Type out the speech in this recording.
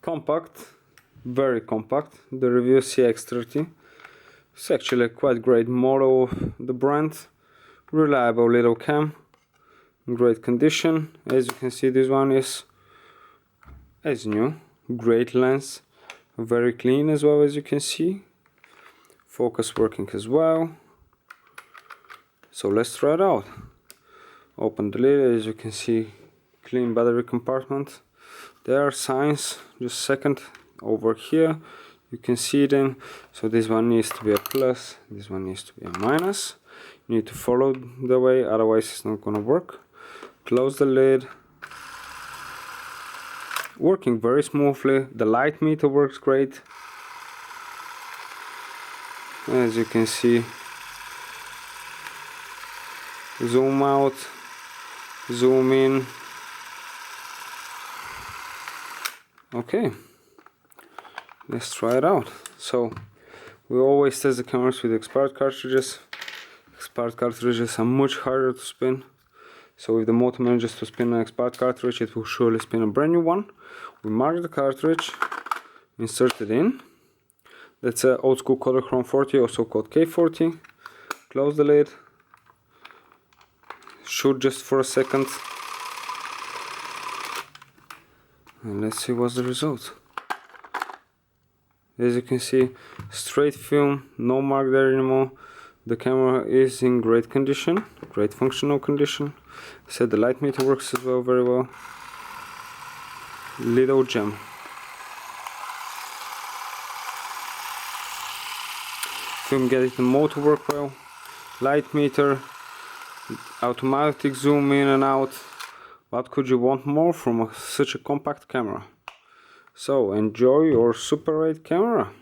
Compact, very compact, the Revue CX30. It's actually a quite great model of the brand. Reliable little cam, great condition. As you can see, this one is as new. Great lens, very clean as well, as you can see. Focus working as well. So let's try it out. Open the lid. As you can see, clean battery compartment. There are signs, just a second, over here you can see them. So this one needs to be a plus, this one needs to be a minus. You need to follow the way, otherwise it's not gonna work. Close the lid. Working very smoothly. The light meter works great. As you can see, zoom out, zoom in. Okay, let's try it out. So we always test the cameras with expired cartridges. Expired cartridges are much harder to spin. So if the motor manages to spin an expired cartridge, it will surely spin a brand new one. We mark the cartridge, insert it in. That's an old school Kodachrome 40, also called K40. Close the lid. Shoot just for a second. And let's see what's the result. As you can see, straight film, no mark there anymore. The camera is in great condition, great functional condition. I said the light meter works as well, very well. Little gem. Film getting the motor work well. Light meter, automatic zoom in and out. What could you want more from such a compact camera? So enjoy your Super 8 camera.